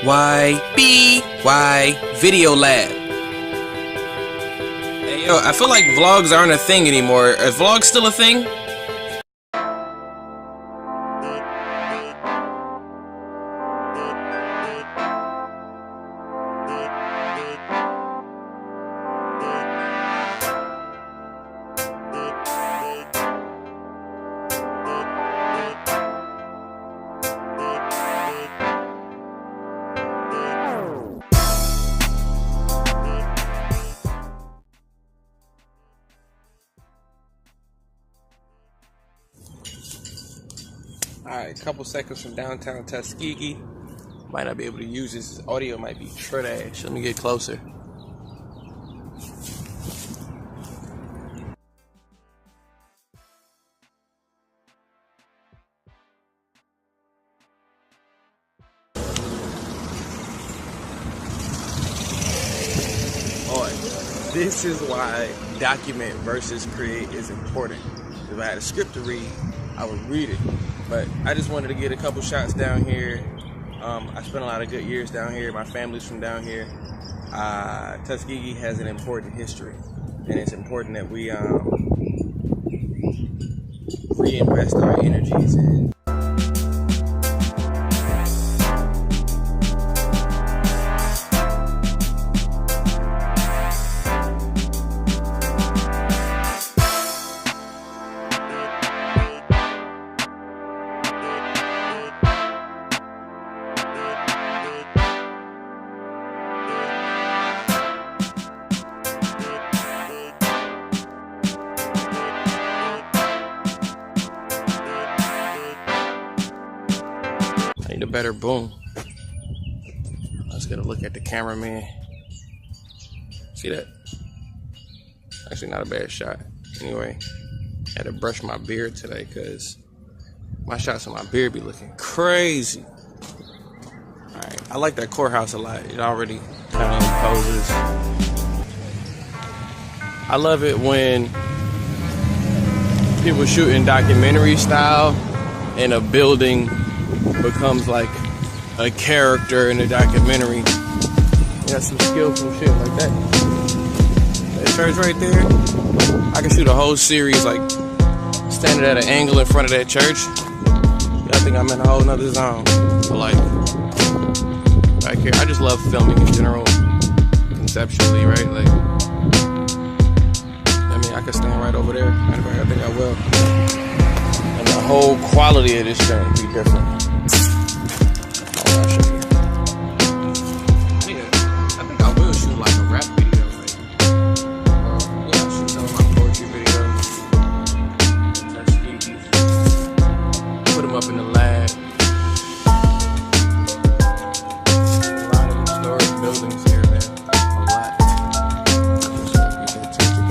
YBY Video Lab. Hey yo, I feel like vlogs aren't a thing anymore. Is vlogs still a thing? Alright, a couple seconds from downtown Tuskegee. Might not be able to use this. Audio might be trash. Let me get closer. This is why document versus create is important. If I had a script to read, I would read it. But I just wanted to get a couple shots down here. I spent a lot of good years down here. My family's from down here. Tuskegee has an important history, and it's important that we reinvest our energies in. Need a better boom. Let's get a look at the cameraman. See that? Actually, not a bad shot. Anyway, had to brush my beard today because my shots on my beard be looking crazy. Alright, I like that courthouse a lot. It already kind of imposes. I love it when people shoot in documentary style and a building becomes like a character in a documentary. You got some skillful shit like that. That church right there, I can shoot a whole series like standing at an angle in front of that church. I think I'm in a whole nother zone. But like, right here, I just love filming in general, conceptually, right? Like, I mean, I could stand right over there. I think I will. And the whole quality of this thing would be different. Up in the lab. A lot of historic buildings here, man. A lot. Just like get that touch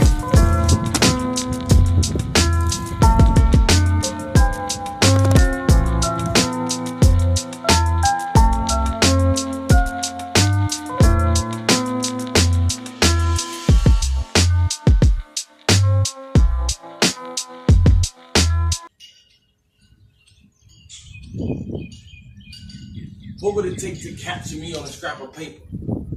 What would it take to capture me on a scrap of paper?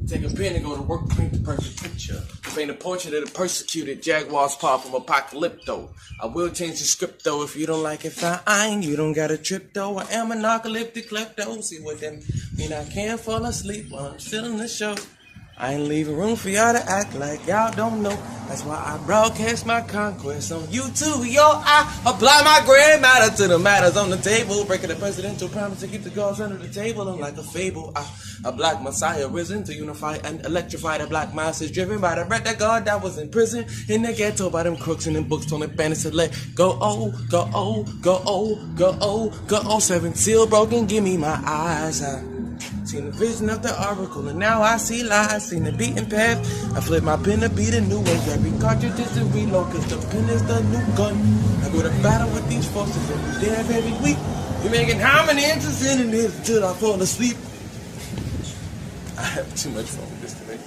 Take a pen and go to work, paint the perfect picture. Paint a portrait of the persecuted Jaguar's paw from Apocalypto. I will change the script though if you don't like it, fine. You don't got a trip though. I am a narcoleptic klepto. See what that mean? I can't fall asleep while I'm still in the show. I ain't leaving room for y'all to act like y'all don't know. That's why I broadcast my conquest on YouTube. Yo, I apply my gray matter to the matters on the table. Breaking the presidential promise to keep the gods under the table. I'm like a fable. A black messiah risen to unify and electrify the black masses. Driven by the bread that God that was in prison. In the ghetto by them crooks and them books on the banners to let go. Oh, go, oh, go, oh, go, oh, go, oh. 7 seal broken, give me my eyes. Seen the vision of the oracle, and now I see lies. Seen the beaten path, I flip my pen to be the new way. Every cartridge is a reload, cause the pen is the new gun. I go to battle with these forces every day of every week. You're making how many inches in this until I fall asleep? I have too much fun with this today.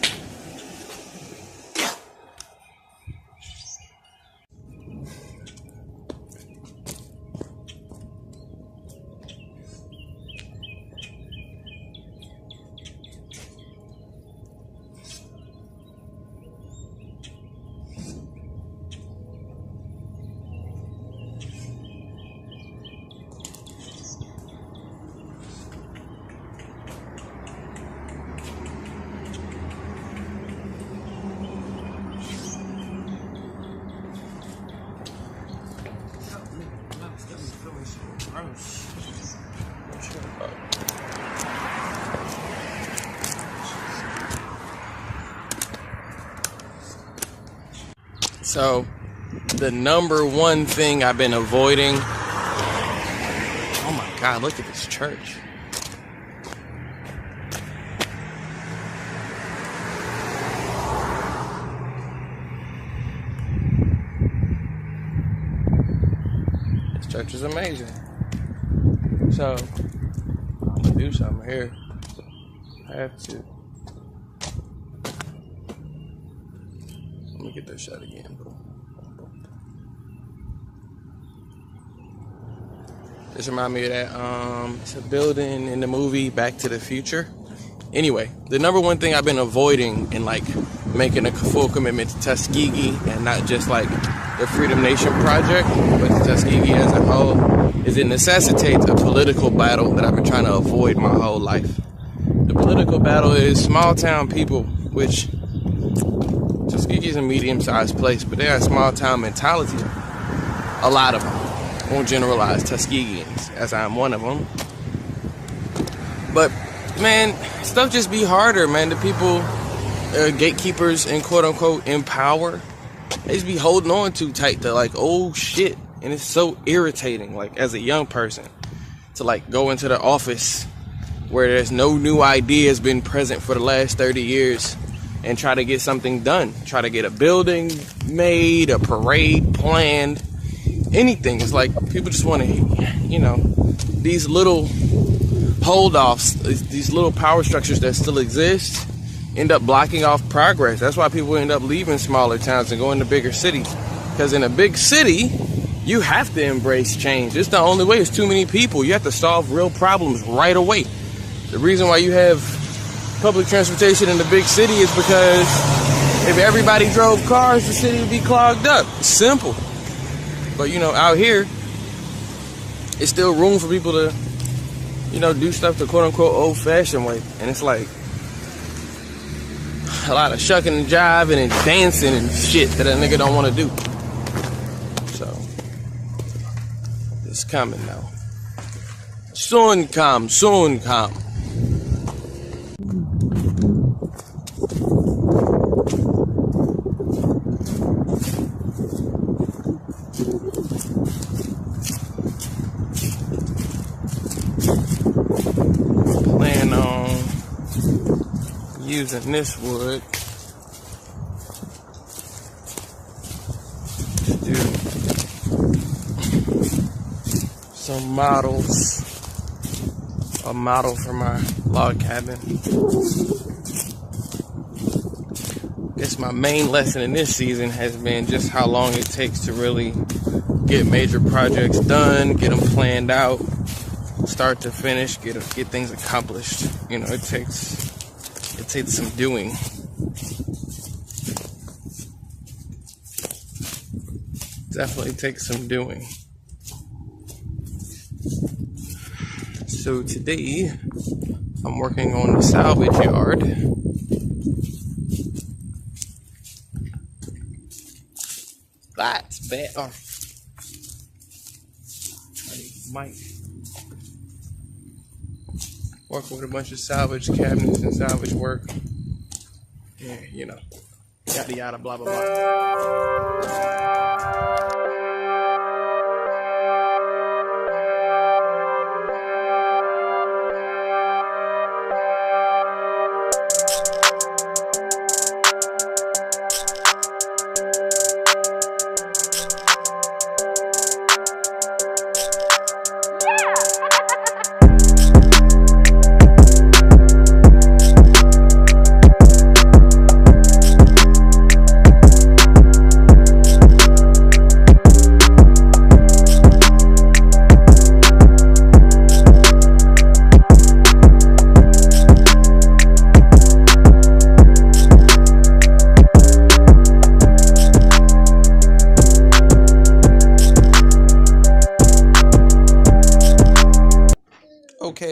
So, the number one thing I've been avoiding. Oh my God, look at this church. This church is amazing. So, I'm gonna do something here. I have to. Let me get this shot again, bro. This reminds me of that, it's a building in the movie Back to the Future. Anyway, the number one thing I've been avoiding in like making a full commitment to Tuskegee, and not just like the Freedom Nation project, but to Tuskegee as a whole, is it necessitates a political battle that I've been trying to avoid my whole life. The political battle is small town people, which Tuskegee is a medium-sized place, but they have small town mentality. A lot of them. I won't generalize Tuskegeans, as I'm one of them. But, man, stuff just be harder, man. The people, gatekeepers and quote-unquote in power, they just be holding on too tight to, like, oh, shit. And it's so irritating, like, as a young person, to, like, go into the office where there's no new ideas been present for the last 30 years and try to get something done. Try to get a building made, a parade planned. Anything. It's like people just want to, you know, these little hold-offs, these little power structures that still exist end up blocking off progress. That's why people end up leaving smaller towns and going to bigger cities. Because in a big city, you have to embrace change. It's the only way. It's too many people. You have to solve real problems right away. The reason why you have public transportation in the big city is because if everybody drove cars, the city would be clogged up. Simple. But, you know, out here, it's still room for people to, you know, do stuff the quote-unquote old-fashioned way. And it's like a lot of shucking and jiving and dancing and shit that a nigga don't want to do. So, it's coming now. Soon come, soon come. Plan on using this wood to do some models. A model for my log cabin. I guess my main lesson in this season has been just how long it takes to really get major projects done, get them planned out, start to finish, get things accomplished. You know, it takes some doing. Definitely takes some doing. So today, I'm working on the salvage yard. That's bad. Oh. Mike. Working with a bunch of salvage cabinets and salvage work. Yeah, you know. Yada yada, blah, blah, blah.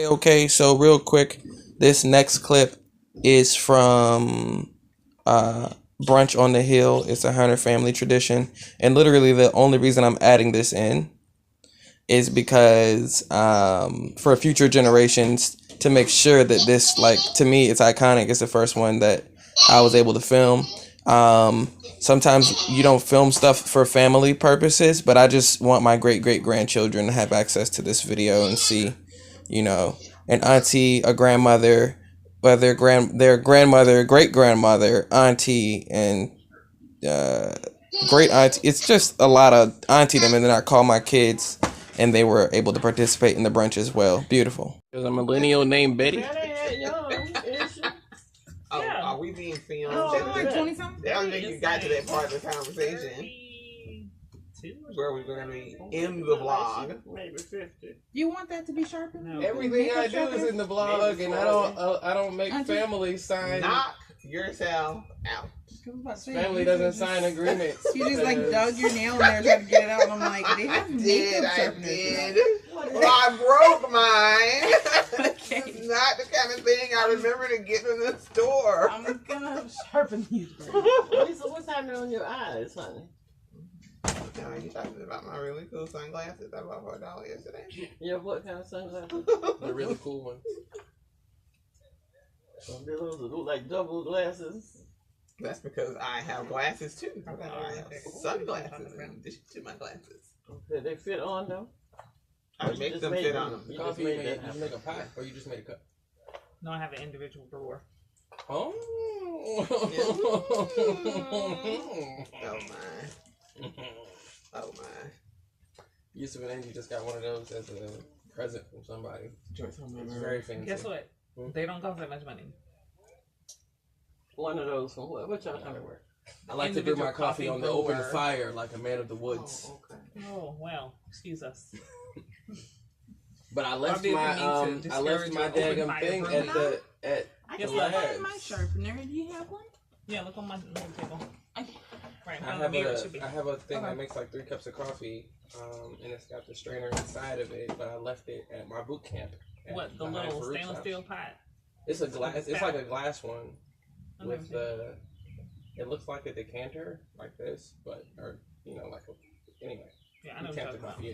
Okay, so real quick, this next clip is from Brunch on the Hill. It's a Hunter family tradition. And literally the only reason I'm adding this in is because for future generations, to make sure that this, like, to me, it's iconic. It's the first one that I was able to film. sometimes you don't film stuff for family purposes, but I just want my great-great-grandchildren to have access to this video and see, you know, an auntie, a grandmother, whether their grandmother, great-grandmother, auntie, and great auntie. It's just a lot of auntie them, and then I call my kids, and they were able to participate in the brunch as well. Beautiful. There's a millennial named Betty. Oh, yeah. Are we being filmed? Oh, like 20-something? I don't think you got to that part of the conversation where we're going to be in the vlog. Maybe 50. You want that to be sharpened? No. Everything I do is in the vlog, and I don't make family sign. Knock yourself out. Family doesn't sign agreements. You just like dug your nail in there trying to get it out, and I'm like, they have makeup sharpeners. I did. Well, I broke mine. Okay. It's not the kind of thing I remember to get from the store. I'm gonna sharpen these. Lisa, what's happening on your eyes, honey? Now you talking about my really cool sunglasses I bought for $1 yesterday. Yeah, what kind of sunglasses? The really cool ones. Those look like double glasses. That's because I have glasses too. I have sunglasses in addition to my glasses. Okay, they fit on them? I make them fit on them. You just make a pot, or you just made a cup? No, I have an individual drawer. Oh. Oh my. Oh my. Yusuf and Angie just got one of those as a present from somebody. It's very fancy. Guess what? They don't cost that much money. One of those from what? What y'all talking about? I like to brew my coffee on the open fire like a man of the woods. Oh, okay. Oh well, excuse us. But I left my daggum thing at the lab. My sharpener. Do you have one? Yeah, look on my table. Right. I have a thing that makes like 3 cups of coffee, and it's got the strainer inside of it. But I left it at my boot camp. What, the little stainless steel pot? It's a glass. It's like a glass one with the. It looks like a decanter like this, but like a anyway. Yeah, I know what you're talking about. Yeah.